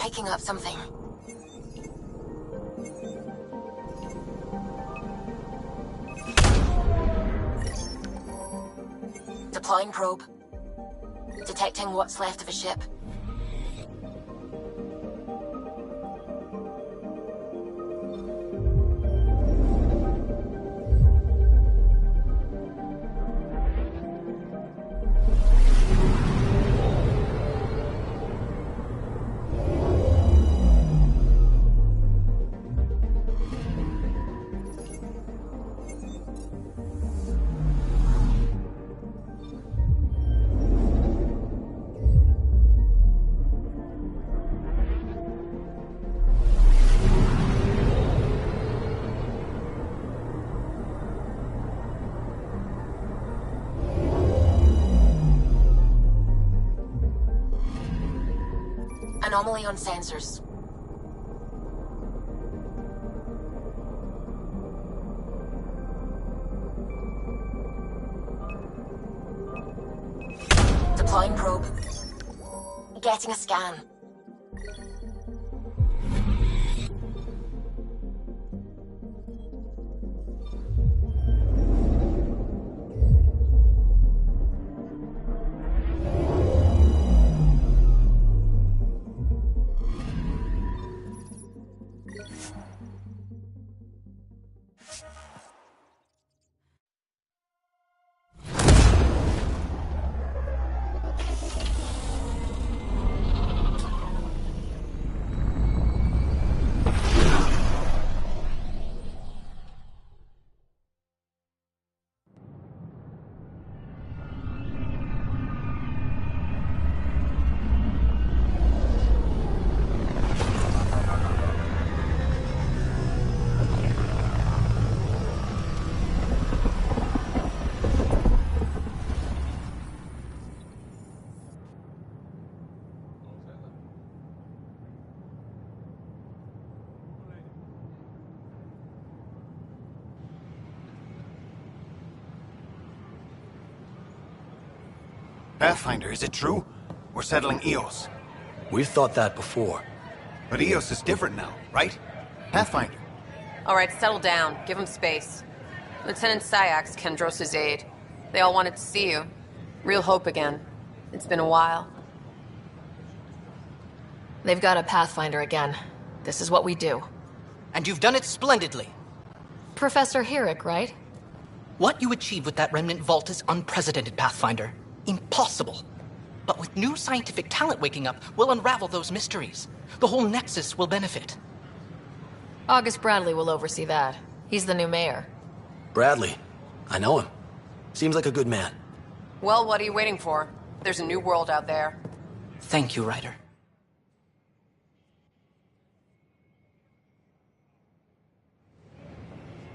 picking up something. Deploying probe. Detecting what's left of a ship. Anomaly on sensors. Deploying probe. Getting a scan. Pathfinder, is it true? We're settling Eos. We've thought that before. But Eos is different now, right? Pathfinder. All right, settle down. Give him space. Lieutenant Syax, Kendros' aide. They all wanted to see you. Real hope again. It's been a while. They've got a Pathfinder again. This is what we do. And you've done it splendidly. Professor Herrick, right? What you achieved with that remnant vault is unprecedented, Pathfinder. Impossible. But with new scientific talent waking up, we'll unravel those mysteries. The whole Nexus will benefit. August Bradley will oversee that. He's the new mayor. Bradley. I know him. Seems like a good man. Well, what are you waiting for? There's a new world out there. Thank you, Ryder.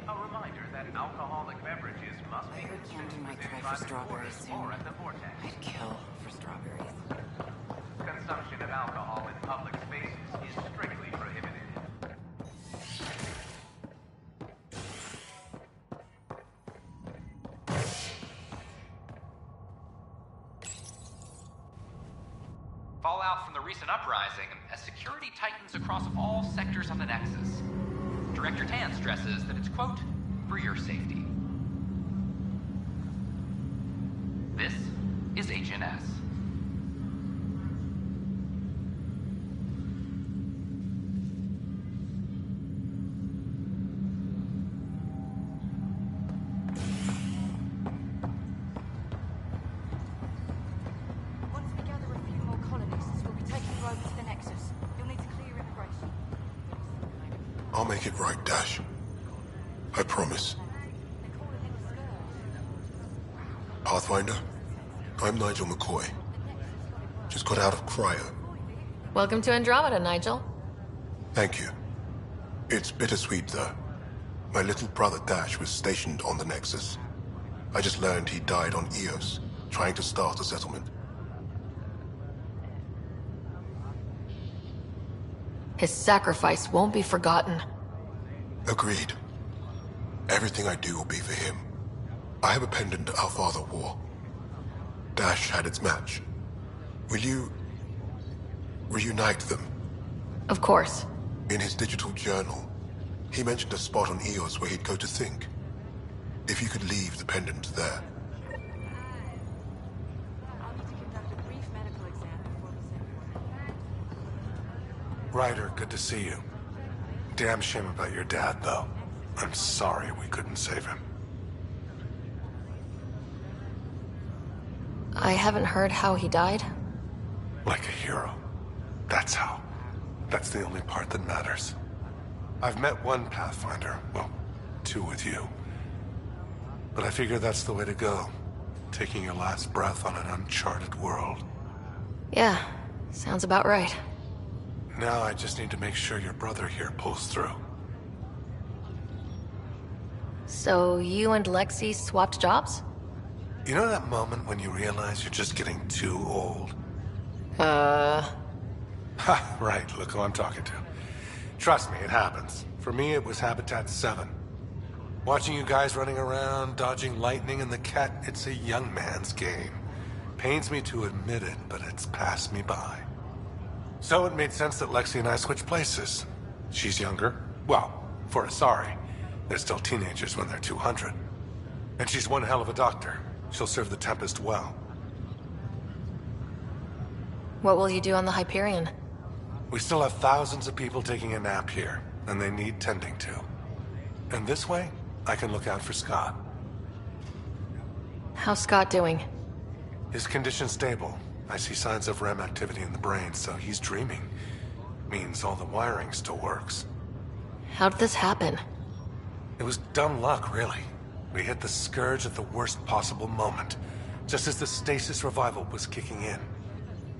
A reminder that alcoholic beverages must be consumed might within try for 5 strawberries quarters soon. or at the vortex. I'd kill for strawberries. Consumption of alcohol in public spaces is strictly prohibited. Fallout from the recent uprising as security tightens across all sectors of the Nexus. Director Tan stresses that it's, quote, for your safety. This is HNS. Once we gather a few more colonists, we'll be taking you over to the Nexus. You'll need to clear immigration. I'll make it right, Dash. I promise. They're calling him a scourge. Pathfinder, I'm Nigel McCoy. Just got out of cryo. Welcome to Andromeda, Nigel. Thank you. It's bittersweet, though. My little brother Dash was stationed on the Nexus. I just learned he died on Eos, trying to start a settlement. His sacrifice won't be forgotten. Agreed. Everything I do will be for him. I have a pendant our father wore. Dash had its match. Will you reunite them? Of course. In his digital journal, he mentioned a spot on Eos where he'd go to think. If you could leave the pendant there. I'll need to conduct a brief medical exam before we send you. Ryder, good to see you. Damn shame about your dad, though. I'm sorry we couldn't save him. I haven't heard how he died. Like a hero. That's how. That's the only part that matters. I've met one Pathfinder, well, two with you. But I figure that's the way to go. Taking your last breath on an uncharted world. Yeah, sounds about right. Now I just need to make sure your brother here pulls through. So you and Lexi swapped jobs? You know that moment when you realize you're just getting too old? Ha, right, look who I'm talking to. Trust me, it happens. For me, it was Habitat 7. Watching you guys running around, dodging lightning and the cat, it's a young man's game. Pains me to admit it, but it's passed me by. So it made sense that Lexi and I switched places. She's younger. Well, for Asari. They're still teenagers when they're 200. And she's one hell of a doctor. She'll serve the Tempest well. What will you do on the Hyperion? We still have thousands of people taking a nap here, and they need tending to. And this way, I can look out for Scott. How's Scott doing? His condition's stable. I see signs of REM activity in the brain, so he's dreaming. Means all the wiring still works. How did this happen? It was dumb luck, really. We hit the Scourge at the worst possible moment, just as the stasis revival was kicking in.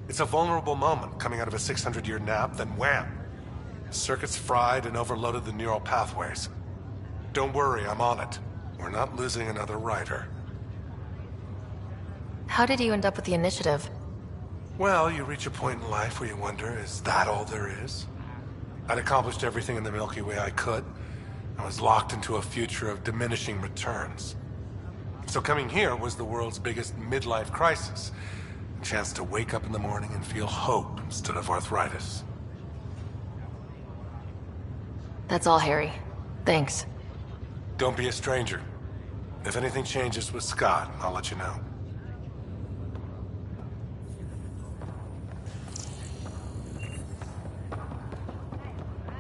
It's a vulnerable moment coming out of a 600-year nap, then wham! Circuits fried and overloaded the neural pathways. Don't worry, I'm on it. We're not losing another Ryder. How did you end up with the initiative? Well, you reach a point in life where you wonder, is that all there is? I'd accomplished everything in the Milky Way I could. I was locked into a future of diminishing returns. So coming here was the world's biggest midlife crisis. A chance to wake up in the morning and feel hope instead of arthritis. That's all, Harry. Thanks. Don't be a stranger. If anything changes with Scott, I'll let you know.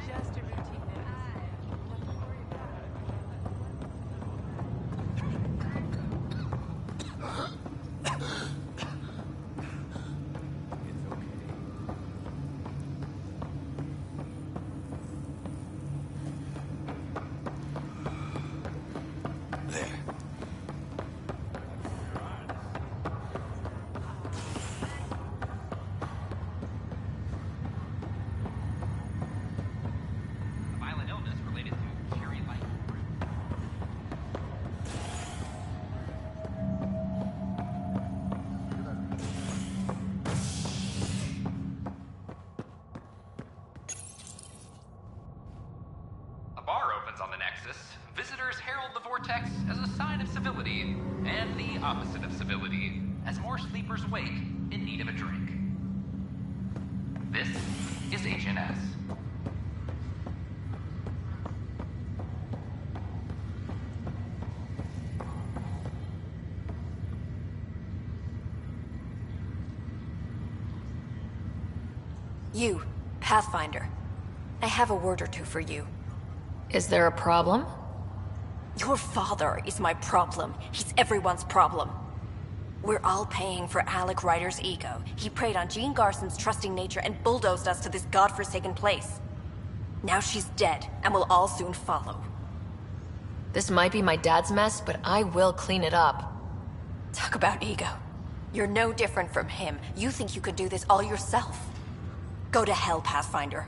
Just a routine There. Violent illness related to Cherry Light. A bar opens on the Nexus. Visitors herald the vortex as a sign of civility, and the opposite of civility, as more sleepers wake in need of a drink. This is HNS. You, Pathfinder. I have a word or two for you. Is there a problem? Your father is my problem. He's everyone's problem. We're all paying for Alec Ryder's ego. He preyed on Jean Garson's trusting nature and bulldozed us to this godforsaken place. Now she's dead, and we'll all soon follow. This might be my dad's mess, but I will clean it up. Talk about ego. You're no different from him. You think you could do this all yourself. Go to hell, Pathfinder.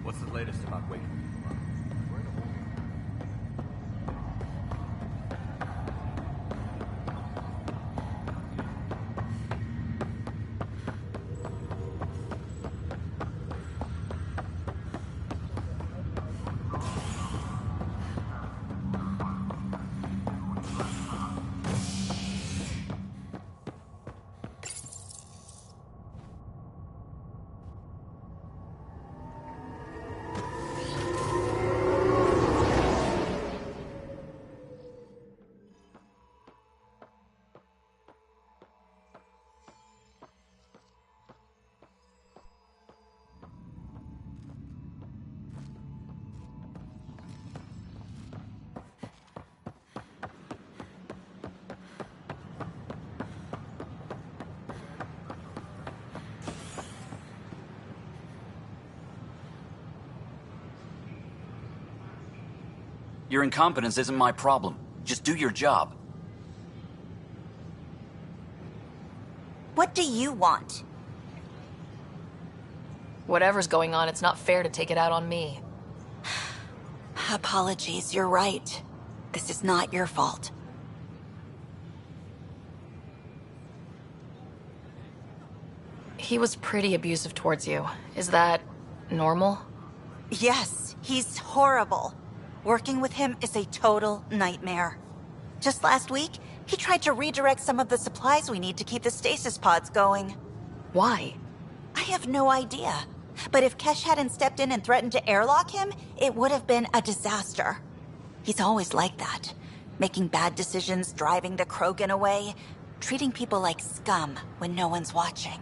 What's the latest? earnest about waking people up. We're in a holding. Your incompetence isn't my problem. Just do your job. What do you want? Whatever's going on, it's not fair to take it out on me. Apologies, you're right. This is not your fault. He was pretty abusive towards you. Is that normal? Yes, he's horrible. Working with him is a total nightmare. Just last week, he tried to redirect some of the supplies we need to keep the stasis pods going. Why? I have no idea. But if Kesh hadn't stepped in and threatened to airlock him, it would have been a disaster. He's always like that. Making bad decisions, driving the Krogan away, treating people like scum when no one's watching.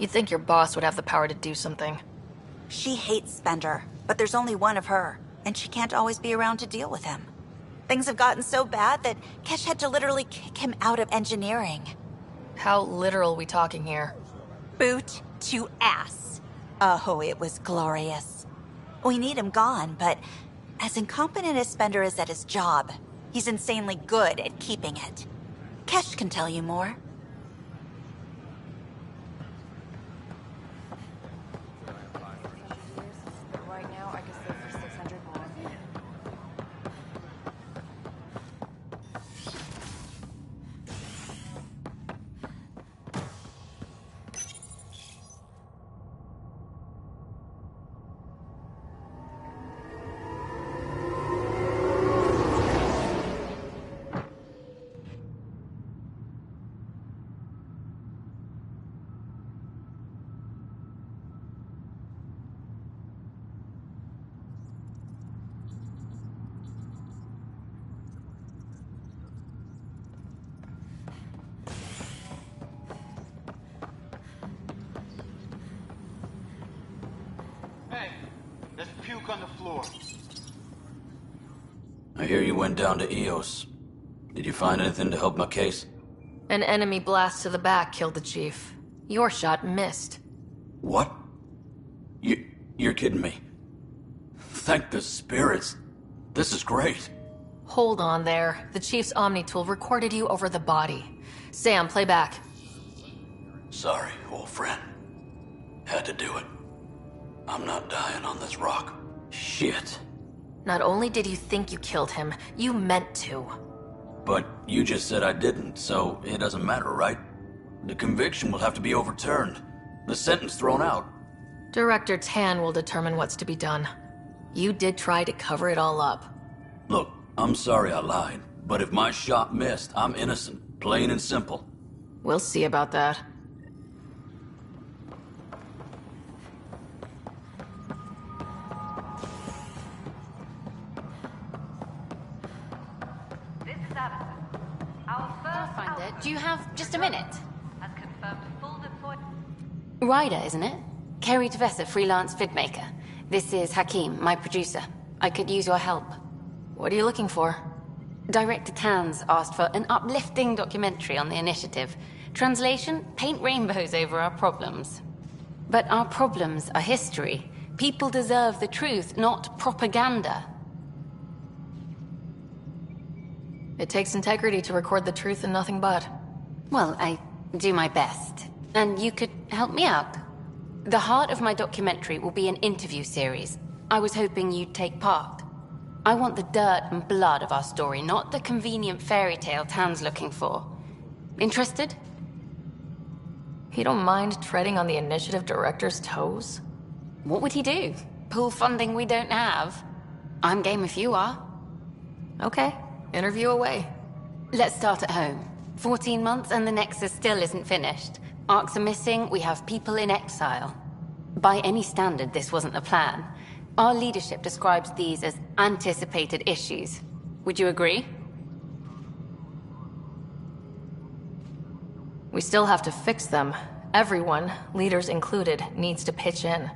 You'd think your boss would have the power to do something. She hates Spender, but there's only one of her, and she can't always be around to deal with him. Things have gotten so bad that Kesh had to literally kick him out of engineering. How literal we talking here? Boot to ass. Oh, it was glorious. We need him gone, but as incompetent as Spender is at his job, he's insanely good at keeping it. Kesh can tell you more. Right now, I guess they're for 600 more. Hey, there's puke on the floor. I hear you went down to EOS. Did you find anything to help my case? An enemy blast to the back killed the chief. Your shot missed. What? You're kidding me. Thank the spirits. This is great. Hold on there. The chief's Omni tool recorded you over the body. Sam, play back. Sorry, old friend. Had to do it. I'm not dying on this rock. Shit. Not only did you think you killed him, you meant to. But you just said I didn't, so it doesn't matter, right? The conviction will have to be overturned. The sentence thrown out. Director Tan will determine what's to be done. You did try to cover it all up. Look, I'm sorry I lied, but if my shot missed, I'm innocent. Plain and simple. We'll see about that. This is Addison. Our first Pathfinder, do you have just a minute? has confirmed full deployment. Ryder, isn't it? Kerry Tavessa, freelance vidmaker. This is Hakim, my producer. I could use your help. What are you looking for? Director Tan's asked for an uplifting documentary on the initiative. Translation, paint rainbows over our problems. But our problems are history. People deserve the truth, not propaganda. It takes integrity to record the truth and nothing but. Well, I do my best. And you could help me out. The heart of my documentary will be an interview series. I was hoping you'd take part. I want the dirt and blood of our story, not the convenient fairy tale Tan's looking for. Interested? You don't mind treading on the initiative director's toes? What would he do? Pool funding we don't have? I'm game if you are. Okay, interview away. Let's start at home. 14 months and the Nexus still isn't finished. Arcs are missing, we have people in exile. By any standard, this wasn't the plan. Our leadership describes these as anticipated issues. Would you agree? We still have to fix them. Everyone, leaders included, needs to pitch in.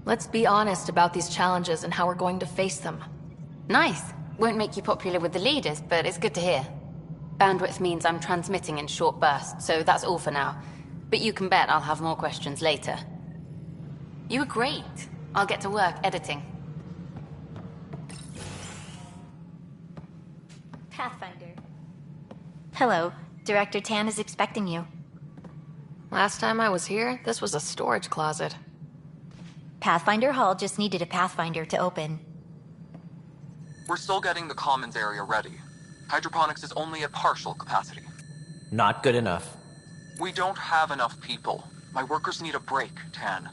Let's be honest about these challenges and how we're going to face them. Nice. Won't make you popular with the leaders, but it's good to hear. Bandwidth means I'm transmitting in short bursts, so that's all for now. But you can bet I'll have more questions later. You were great. I'll get to work editing. Pathfinder. Hello. Director Tan is expecting you. Last time I was here, this was a storage closet. Pathfinder Hall just needed a Pathfinder to open. We're still getting the commons area ready. Hydroponics is only at partial capacity. Not good enough. We don't have enough people. My workers need a break, Tan.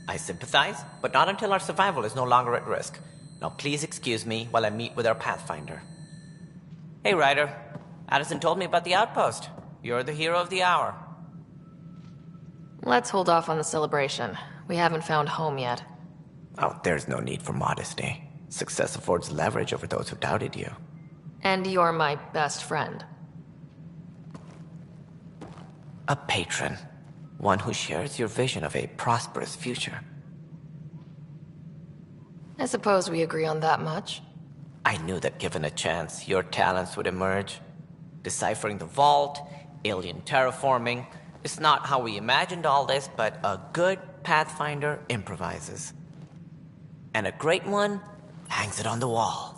I sympathize, but not until our survival is no longer at risk. Now please excuse me while I meet with our Pathfinder. Hey, Ryder. Addison told me about the outpost. You're the hero of the hour. Let's hold off on the celebration. We haven't found home yet. Oh, there's no need for modesty. Success affords leverage over those who doubted you. And you're my best friend. A patron. One who shares your vision of a prosperous future. I suppose we agree on that much. I knew that given a chance, your talents would emerge. Deciphering the vault, alien terraforming. It's not how we imagined all this, but a good Pathfinder improvises. And a great one hangs it on the wall.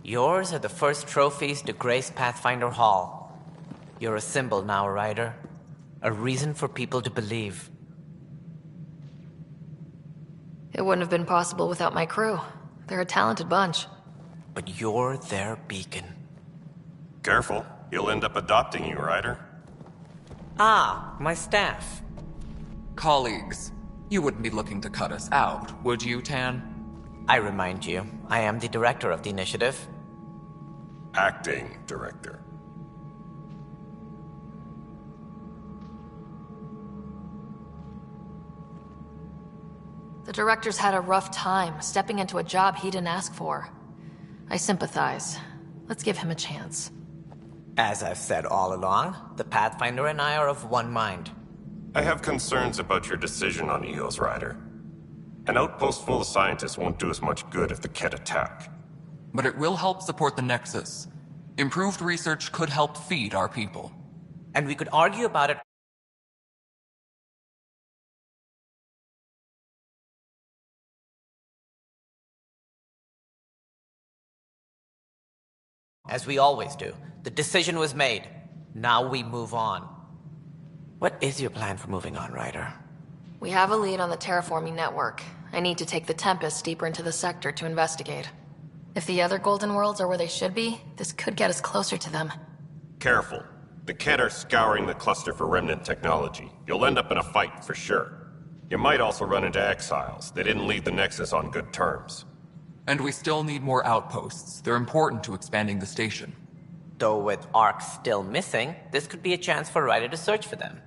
Yours are the first trophies to grace Pathfinder Hall. You're a symbol now, Ryder. A reason for people to believe. It wouldn't have been possible without my crew. They're a talented bunch. But you're their beacon. Careful. He'll end up adopting you, Ryder. Ah, my staff. Colleagues, you wouldn't be looking to cut us out, would you, Tan? I remind you, I am the director of the initiative. Acting director. The director's had a rough time, stepping into a job he didn't ask for. I sympathize. Let's give him a chance. As I've said all along, the Pathfinder and I are of one mind. I have concerns about your decision on Eos, Ryder. An outpost full of scientists won't do us much good if the Kett attack. But it will help support the Nexus. Improved research could help feed our people. And we could argue about it as we always do. The decision was made. Now we move on. What is your plan for moving on, Ryder? We have a lead on the terraforming network. I need to take the Tempest deeper into the sector to investigate. If the other Golden Worlds are where they should be, this could get us closer to them. Careful. The Kett are scouring the cluster for remnant technology. You'll end up in a fight for sure. You might also run into exiles. They didn't leave the Nexus on good terms. And we still need more outposts. They're important to expanding the station. Though with Arcs still missing, this could be a chance for Ryder to search for them.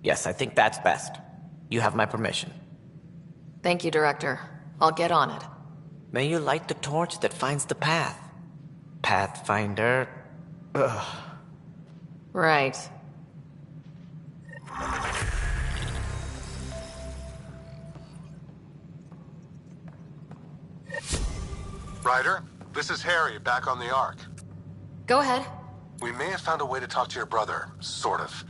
Yes, I think that's best. You have my permission. Thank you, Director. I'll get on it. May you light the torch that finds the path. Pathfinder... Ugh. Right. Ryder, this is Harry, back on the Ark. Go ahead. We may have found a way to talk to your brother, sort of.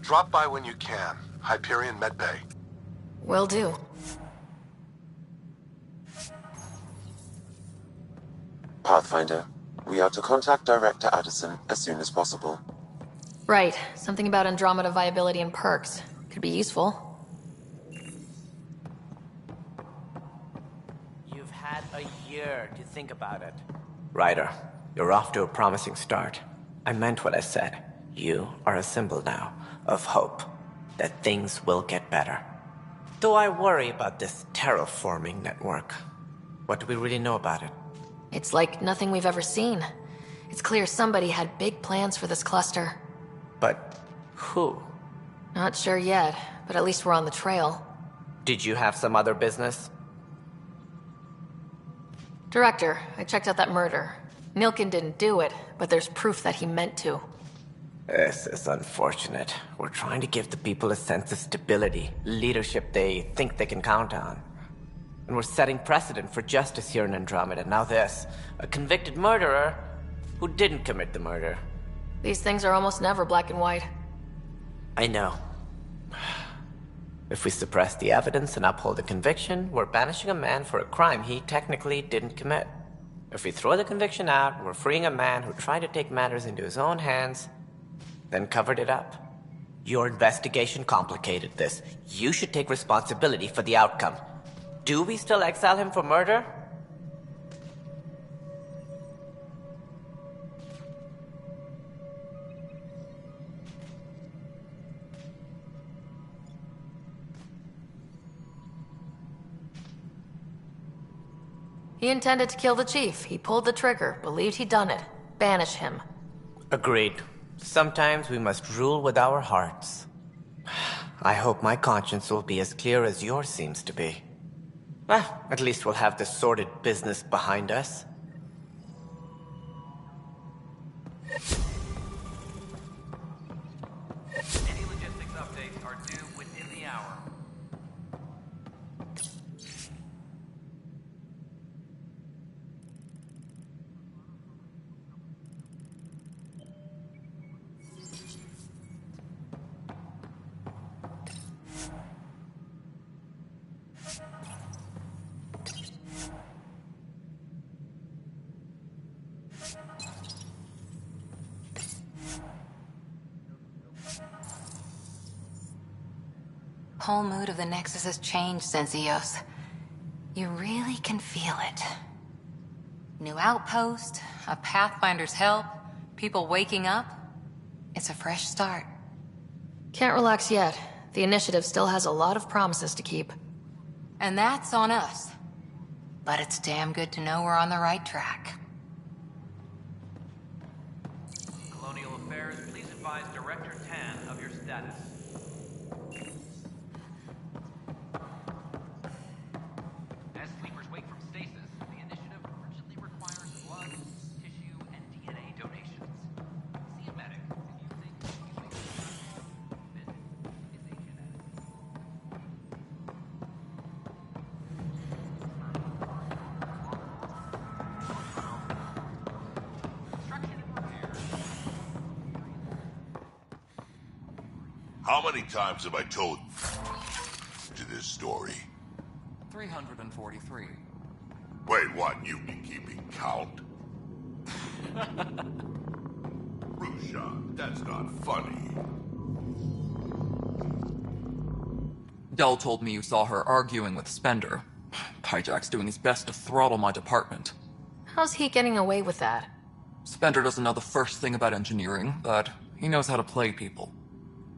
Drop by when you can. Hyperion Medbay. Will do. Pathfinder. We are to contact Director Addison as soon as possible. Right. Something about Andromeda viability and perks. Could be useful. You've had a year to think about it. Ryder, you're off to a promising start. I meant what I said. You are a symbol now of hope that things will get better. Though I worry about this terraforming network. What do we really know about it? It's like nothing we've ever seen. It's clear somebody had big plans for this cluster. But who? Not sure yet, but at least we're on the trail. Did you have some other business? Director, I checked out that murder. Nilkin didn't do it, but there's proof that he meant to. This is unfortunate. We're trying to give the people a sense of stability, leadership they think they can count on. And we're setting precedent for justice here in Andromeda. Now this, a convicted murderer who didn't commit the murder. These things are almost never black and white. I know. If we suppress the evidence and uphold the conviction, we're banishing a man for a crime he technically didn't commit. If we throw the conviction out, we're freeing a man who tried to take matters into his own hands, then covered it up. Your investigation complicated this. You should take responsibility for the outcome. Do we still exile him for murder? He intended to kill the chief. He pulled the trigger, believed he'd done it. Banish him. Agreed. Sometimes we must rule with our hearts. I hope my conscience will be as clear as yours seems to be. Well, at least we'll have this sordid business behind us. Any logistics updates are due within the hour. Whole mood of the Nexus has changed since EOS. You really can feel it. New outpost, a Pathfinder's help, people waking up. It's a fresh start. Can't relax yet. The initiative still has a lot of promises to keep. And that's on us. But it's damn good to know we're on the right track. Colonial Affairs, please advise Director Tan of your status. As sleepers wake from stasis, the initiative urgently requires blood, tissue, and DNA donations. See a medic if you think you may be visit is a genetic. How many times have I told to this story? 343. Wait, what? You've been keeping count? Rusha, that's not funny. Dell told me you saw her arguing with Spender. Pyjack's doing his best to throttle my department. How's he getting away with that? Spender doesn't know the first thing about engineering, but he knows how to play people.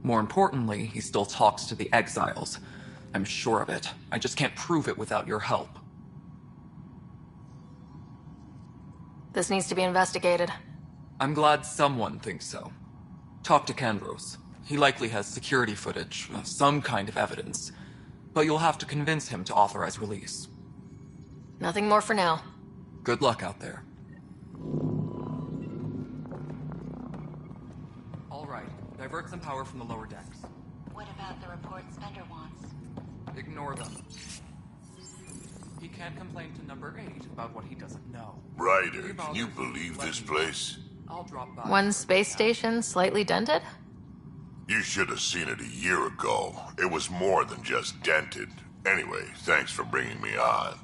More importantly, he still talks to the exiles. I'm sure of it. I just can't prove it without your help. This needs to be investigated. I'm glad someone thinks so. Talk to Kandros. He likely has security footage, some kind of evidence. But you'll have to convince him to authorize release. Nothing more for now. Good luck out there. All right, divert some power from the lower decks. What about the report Spender wants? Ignore them. He can't complain to number 8 about what he doesn't know. Ryder, can you believe this place? I'll drop by. One space station slightly dented? You should have seen it a year ago. It was more than just dented. Anyway, thanks for bringing me on.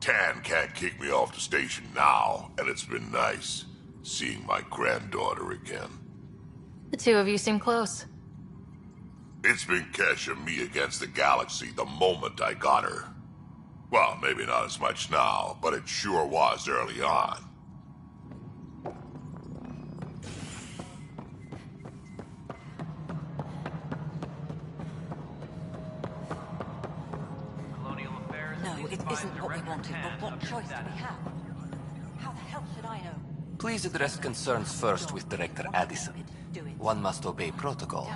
Tan can't kick me off the station now, and it's been nice seeing my granddaughter again. The two of you seem close. It's been Kesh and me against the galaxy the moment I got her. Well, maybe not as much now, but it sure was early on. No, it isn't what we wanted, but what choice do we have? How the hell should I know? Please address concerns first with Director Addison. One must obey protocol.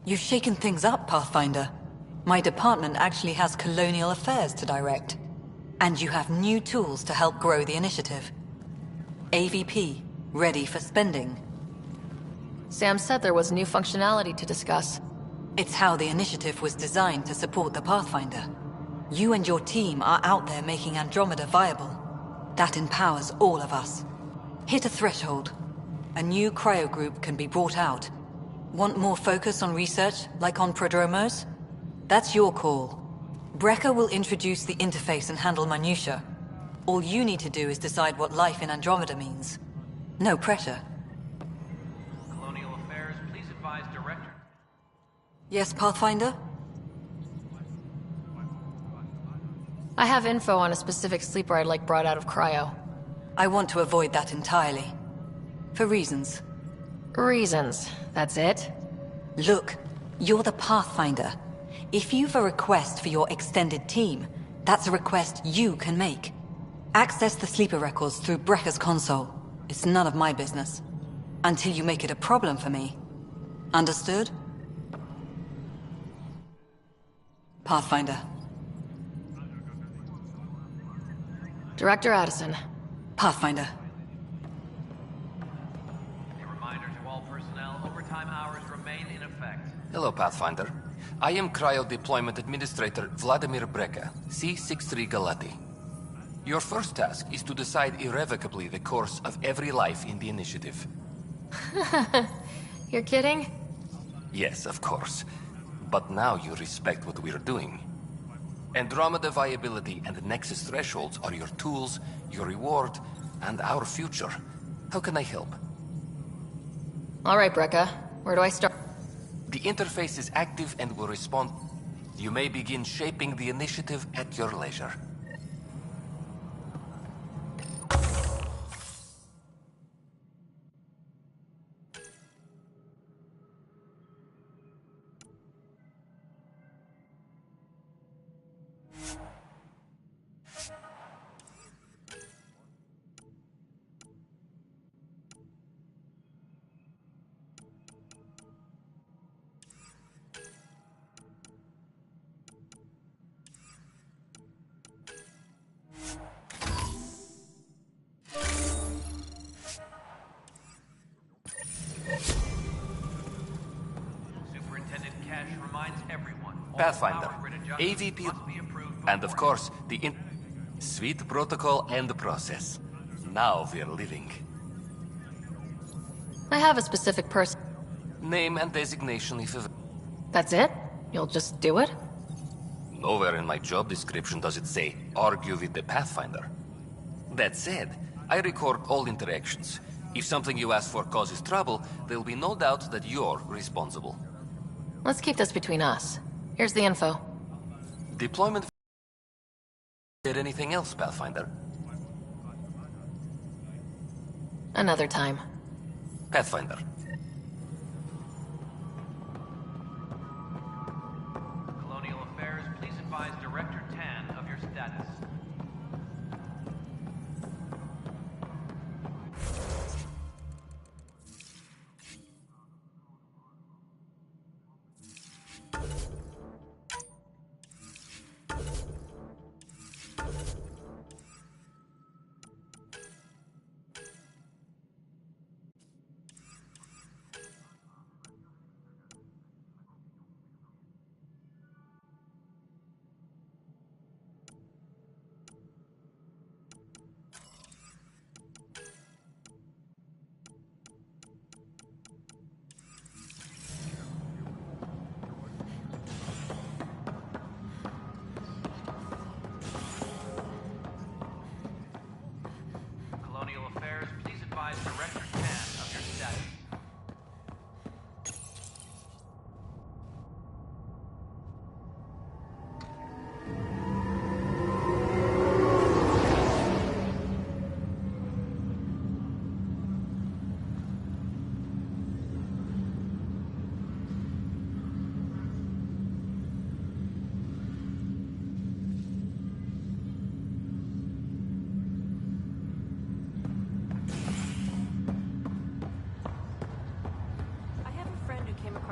You've shaken things up, Pathfinder. My department actually has colonial affairs to direct. And you have new tools to help grow the initiative. AVP, ready for spending. Sam said there was new functionality to discuss. It's how the initiative was designed to support the Pathfinder. You and your team are out there making Andromeda viable. That empowers all of us. Hit a threshold. A new cryo group can be brought out. Want more focus on research, like on Prodromos? That's your call. Brecker will introduce the interface and handle minutiae. All you need to do is decide what life in Andromeda means. No pressure. Colonial Affairs, please advise Director. Yes, Pathfinder? I have info on a specific sleeper I'd like brought out of cryo. I want to avoid that entirely. For reasons. Reasons, that's it? Look, you're the Pathfinder. If you've a request for your extended team, that's a request you can make. Access the sleeper records through Brecker's console. It's none of my business. Until you make it a problem for me. Understood? Pathfinder. Director Addison. Pathfinder. A reminder to all personnel, overtime hours remain in effect. Hello, Pathfinder. I am Cryo Deployment Administrator Vladimir Breca, C-63 Galati. Your first task is to decide irrevocably the course of every life in the initiative. You're kidding? Yes, of course. But now you respect what we're doing. Andromeda viability and Nexus thresholds are your tools, your reward, and our future. How can I help? All right, Breca. Where do I start? The interface is active and will respond. You may begin shaping the initiative at your leisure. Superintendent Cash reminds everyone. Pathfinder, AVP, and of course, Sweet protocol and process. Now we're living. I have a specific person. Name and designation if... That's it? You'll just do it? Nowhere in my job description does it say, argue with the Pathfinder. That said, I record all interactions. If something you ask for causes trouble, there'll be no doubt that you're responsible. Let's keep this between us. Here's the info. Deployment... Did anything else, Pathfinder? Another time. Pathfinder. Colonial Affairs, please advise Director Tan of your status.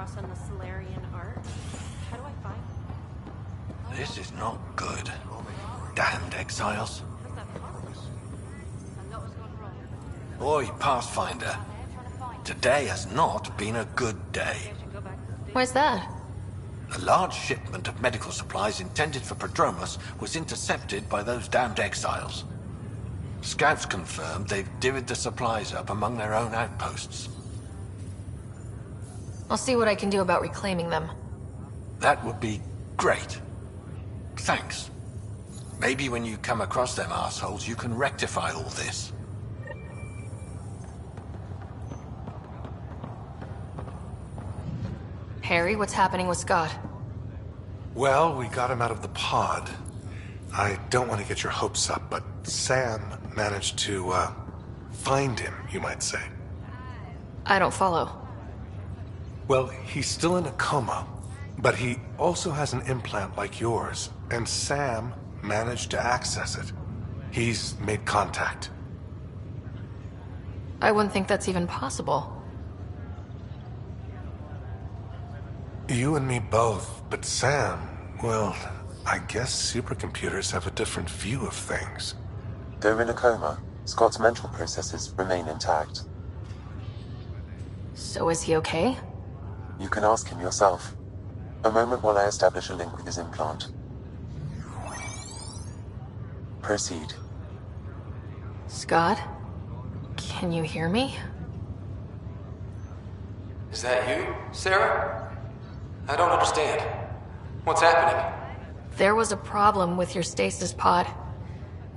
house on the Solarian Ark. How do I find them? This is not good. Damned exiles. Oi, Pathfinder. Today has not been a good day. Why's that? A large shipment of medical supplies intended for Prodromus was intercepted by those damned exiles. Scouts confirmed they've divvied the supplies up among their own outposts. I'll see what I can do about reclaiming them. That would be great. Thanks. Maybe when you come across them assholes, you can rectify all this. Harry, what's happening with Scott? Well, we got him out of the pod. I don't want to get your hopes up, but Sam managed to, find him, you might say. I don't follow. Well, he's still in a coma, but he also has an implant like yours, and Sam managed to access it. He's made contact. I wouldn't think that's even possible. You and me both, but Sam, well, I guess supercomputers have a different view of things. Though in a coma, Scott's mental processes remain intact. So is he okay? You can ask him yourself. A moment while I establish a link with his implant. Proceed. Scott? Can you hear me? Is that you, Sarah? I don't understand. What's happening? There was a problem with your stasis pod.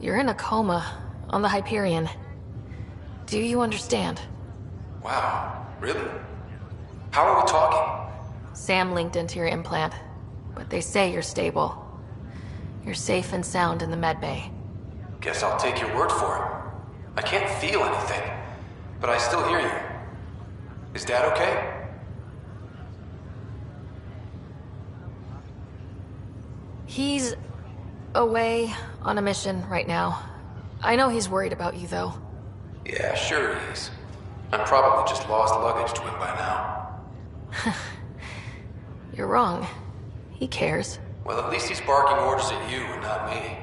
You're in a coma on the Hyperion. Do you understand? Wow, really? How are we talking? Sam linked into your implant, but they say you're stable. You're safe and sound in the medbay. Guess I'll take your word for it. I can't feel anything, but I still hear you. Is Dad okay? He's away on a mission right now. I know he's worried about you, though. Yeah, sure he is. I'm probably just lost luggage to him by now. You're wrong. He cares. Well, at least he's barking orders at you and not me.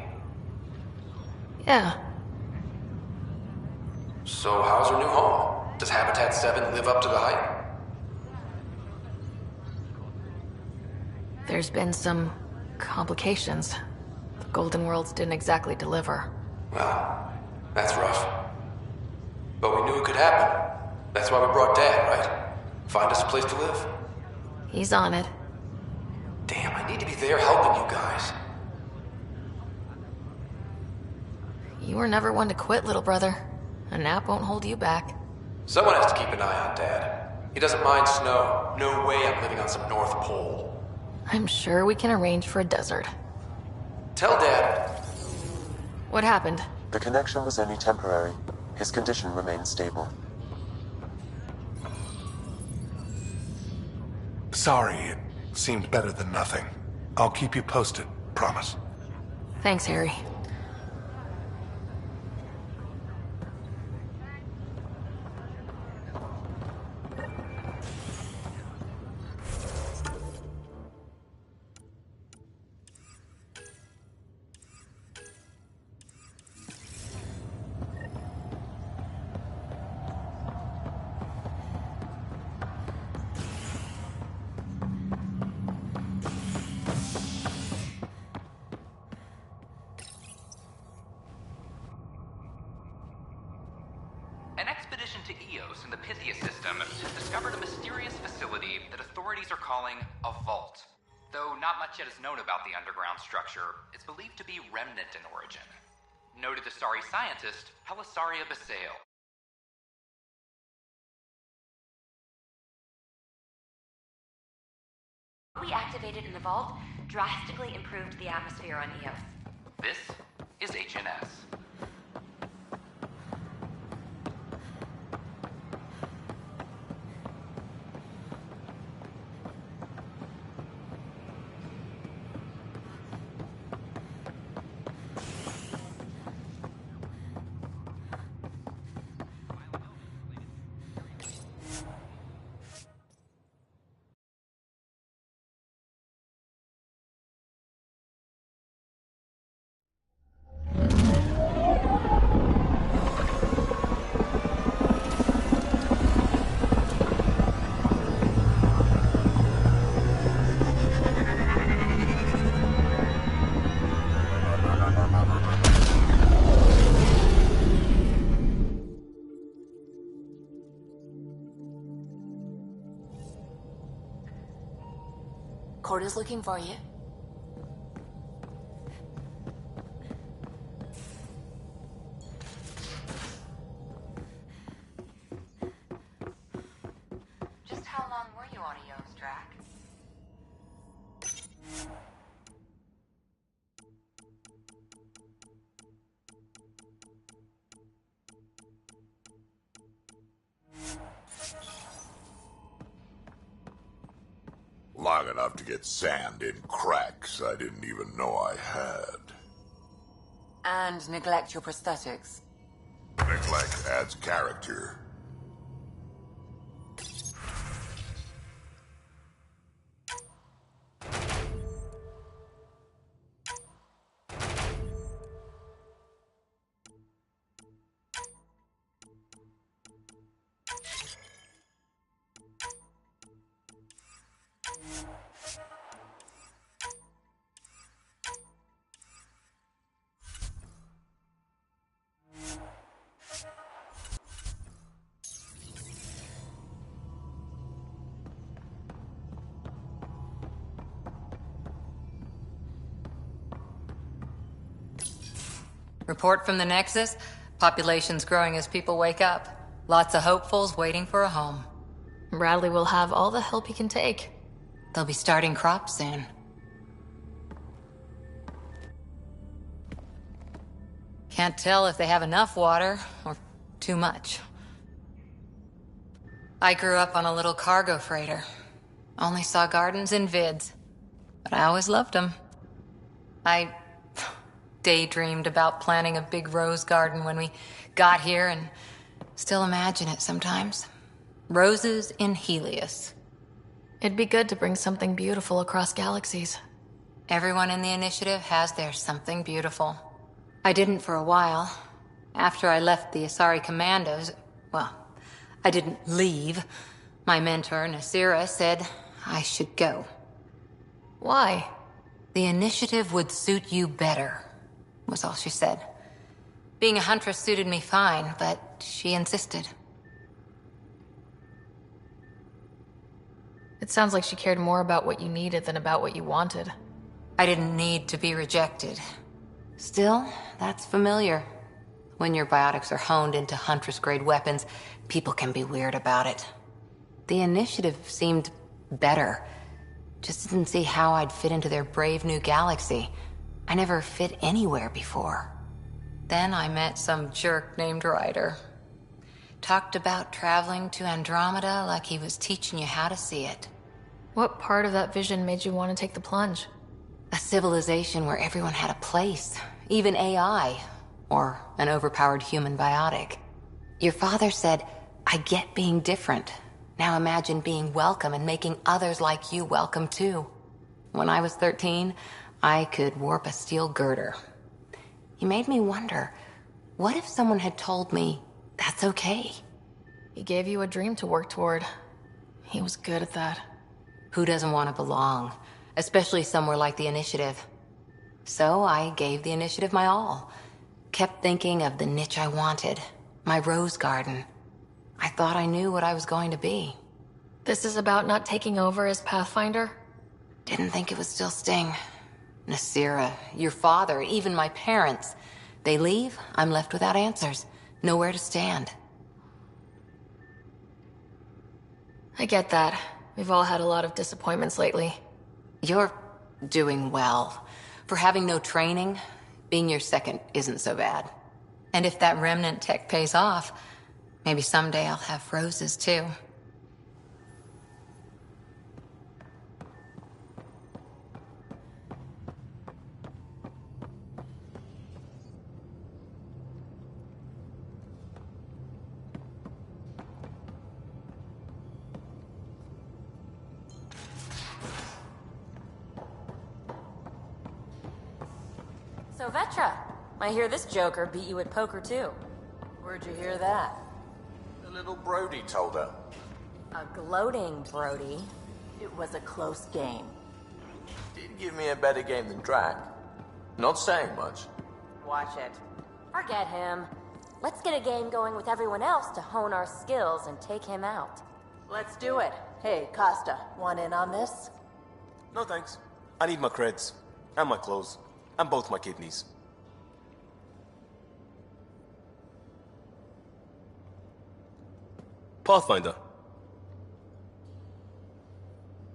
Yeah. So how's our new home? Does Habitat 7 live up to the hype? There's been some complications. The Golden Worlds didn't exactly deliver. Well, that's rough. But we knew it could happen. That's why we brought Dad, right? Find us a place to live. He's on it. Damn, I need to be there helping you guys. You were never one to quit, little brother. A nap won't hold you back. Someone has to keep an eye on Dad. He doesn't mind snow. No way I'm living on some North Pole. I'm sure we can arrange for a desert. Tell Dad. What happened? The connection was only temporary. His condition remains stable. Sorry, it seemed better than nothing. I'll keep you posted, promise. Thanks, Harry. An expedition to Eos in the Pythia system has discovered a mysterious facility that authorities are calling a vault. Though not much yet is known about the underground structure, it's believed to be remnant in origin. Noted Asari scientist Helisaria Basale. We activated in the vault drastically improved the atmosphere on Eos. This is HNS. Corda's looking for you. Just how long were you on Eos, Drac? Long enough to get sand in cracks I didn't even know I had. And neglect your prosthetics. Neglect adds character. Report from the Nexus. Population's growing as people wake up. Lots of hopefuls waiting for a home. Bradley will have all the help he can take. They'll be starting crops soon. Can't tell if they have enough water or too much. I grew up on a little cargo freighter. Only saw gardens in vids, but I always loved them. I daydreamed about planting a big rose garden when we got here and still imagine it sometimes. Roses in Helios. It'd be good to bring something beautiful across galaxies. Everyone in the initiative has their something beautiful. I didn't for a while. After I left the Asari Commandos, well, I didn't leave. My mentor, Nasira, said I should go. Why? The initiative would suit you better, was all she said. Being a huntress suited me fine, but she insisted. It sounds like she cared more about what you needed than about what you wanted. I didn't need to be rejected. Still, that's familiar. When your biotics are honed into Huntress-grade weapons, people can be weird about it. The initiative seemed better. Just didn't see how I'd fit into their brave new galaxy. I never fit anywhere before. Then I met some jerk named Ryder. Talked about traveling to Andromeda like he was teaching you how to see it. What part of that vision made you want to take the plunge? A civilization where everyone had a place, even AI, or an overpowered human biotic. Your father said, I get being different. Now imagine being welcome and making others like you welcome too. When I was 13, I could warp a steel girder. He made me wonder, what if someone had told me that's okay? He gave you a dream to work toward. He was good at that. Who doesn't want to belong? Especially somewhere like the Initiative. So I gave the Initiative my all. Kept thinking of the niche I wanted. My rose garden. I thought I knew what I was going to be. This is about not taking over as Pathfinder? Didn't think it would still sting. Nasira, your father, even my parents. They leave, I'm left without answers. Nowhere to stand. I get that. We've all had a lot of disappointments lately. You're doing well. For having no training, being your second isn't so bad. And if that remnant tech pays off, maybe someday I'll have roses too. So Vetra, I hear this joker beat you at poker too. Where'd you hear that? The little Brody told her. A gloating Brody. It was a close game. Did give me a better game than Drac. Not saying much. Watch it. Forget him. Let's get a game going with everyone else to hone our skills and take him out. Let's do it. Hey, Costa, want in on this? No thanks. I need my creds. And my clothes. And both my kidneys. Pathfinder.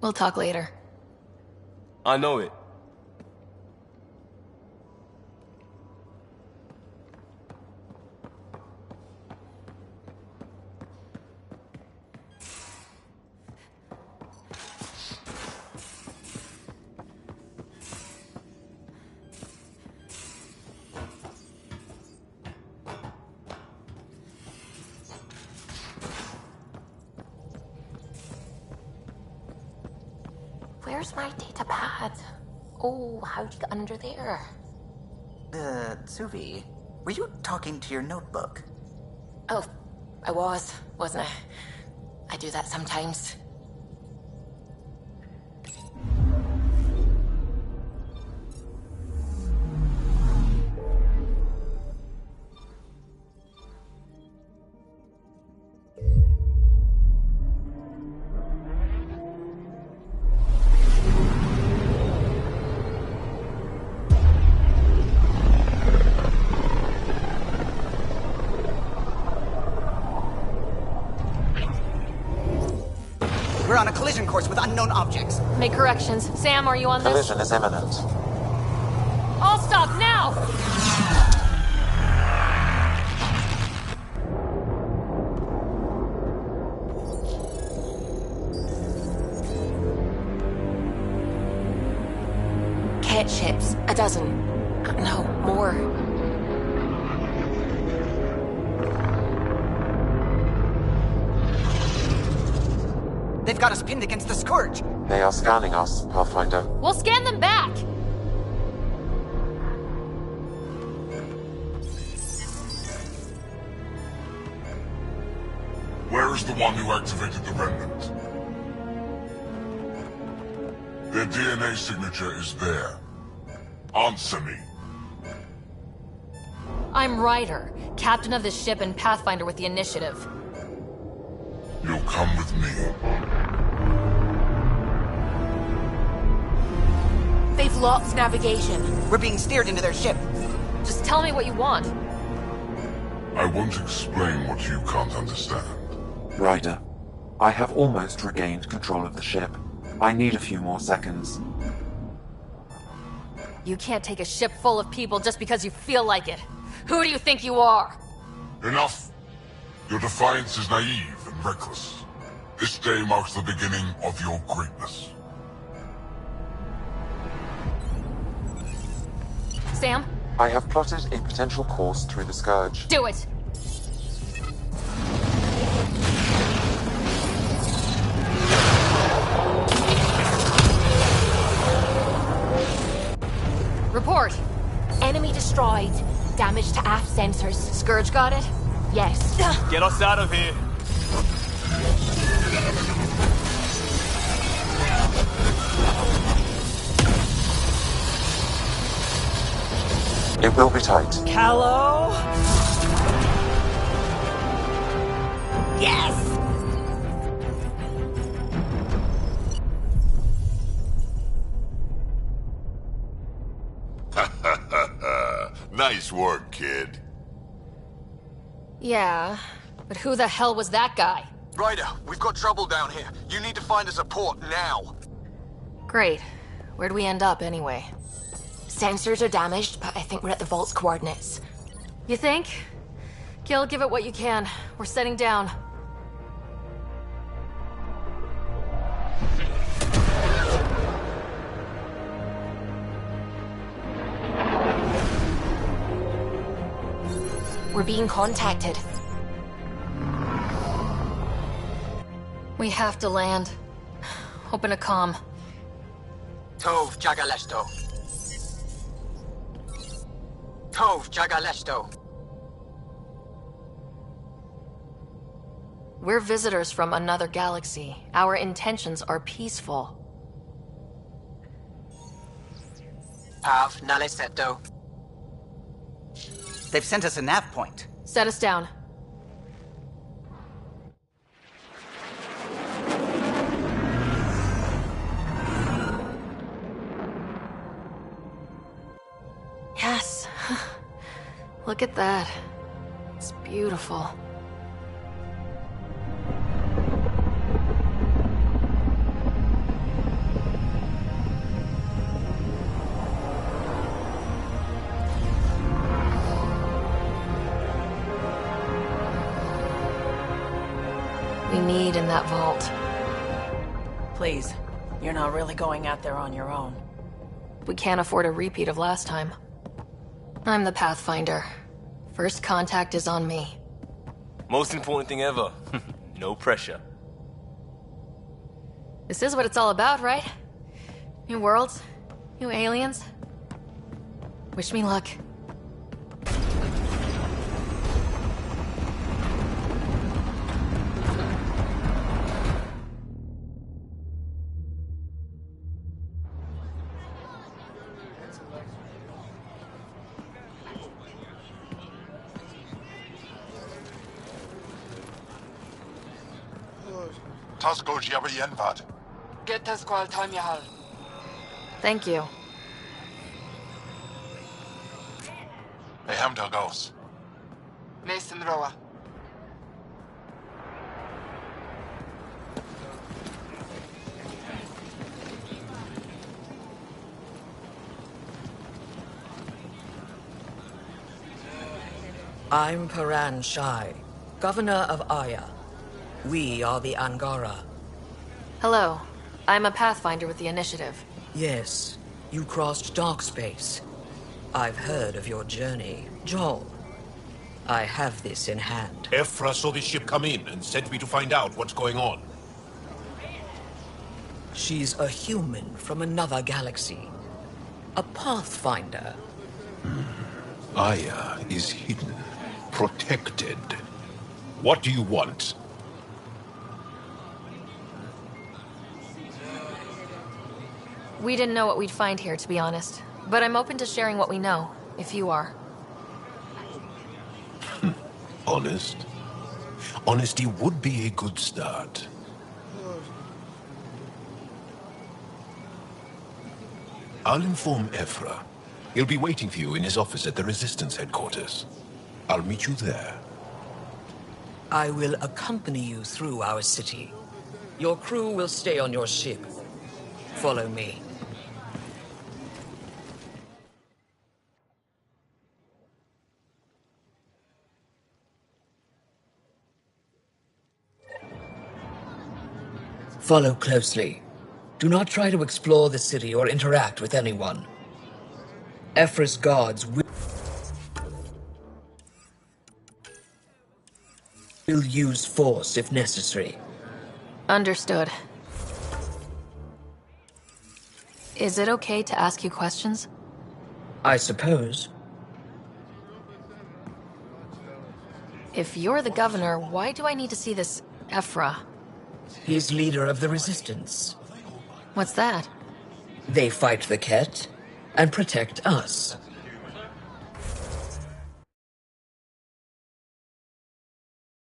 We'll talk later. I know it. Where's my data pad? Oh, how'd you get under there? Suvi, were you talking to your notebook? Oh, I wasn't I? I do that sometimes. We're on a collision course with unknown objects. Make corrections. Sam, are you on this? Collision is imminent. All stop now! Cat ships. A dozen. No, more. They've got us pinned against the Scourge. They are scanning us, Pathfinder. We'll scan them back! Where is the one who activated the remnant? Their DNA signature is there. Answer me. I'm Ryder, captain of this ship and Pathfinder with the initiative. You'll come with me. They've lost navigation. We're being steered into their ship. Just tell me what you want. I won't explain what you can't understand. Ryder, I have almost regained control of the ship. I need a few more seconds. You can't take a ship full of people just because you feel like it. Who do you think you are? Enough! Your defiance is naive and reckless. This day marks the beginning of your greatness. Sam? I have plotted a potential course through the Scourge. Do it! Report. Enemy destroyed. Damage to aft sensors. Scourge got it? Yes. Get us out of here. It will be tight. Callow? Yes! Nice work, kid. Yeah, but who the hell was that guy? Ryder, we've got trouble down here. You need to find us a port now. Great. Where'd we end up, anyway? Sensors are damaged, but I think we're at the vault's coordinates. You think? Gil, give it what you can. We're setting down. We're being contacted. We have to land. Open a comm. Tov Jagaleshto. Tov Jagaleshto. We're visitors from another galaxy. Our intentions are peaceful. Pav Naleseto. They've sent us a nav point. Set us down. Look at that. It's beautiful. We need in that vault. Please, you're not really going out there on your own. We can't afford a repeat of last time. I'm the Pathfinder. First contact is on me. Most important thing ever. No pressure. This is what it's all about, right? New worlds, new aliens. Wish me luck. Get us qual time you have. Thank you. Hey, Hamdal goes. Mason Roa. I'm Paran Shai, Governor of Aya. We are the Angara. Hello. I'm a Pathfinder with the Initiative. Yes, you crossed dark space. I've heard of your journey, Joel. I have this in hand. Ephra saw this ship come in and sent me to find out what's going on. She's a human from another galaxy. A Pathfinder. Aya is hidden, protected. What do you want? We didn't know what we'd find here, to be honest. But I'm open to sharing what we know, if you are. Honest? Honesty would be a good start. I'll inform Ephra. He'll be waiting for you in his office at the Resistance headquarters. I'll meet you there. I will accompany you through our city. Your crew will stay on your ship. Follow me. Follow closely. Do not try to explore the city or interact with anyone. Ephra's guards will use force if necessary. Understood. Is it okay to ask you questions? I suppose. If you're the governor, why do I need to see this Ephra? He's leader of the Resistance. What's that? They fight the Ket and protect us.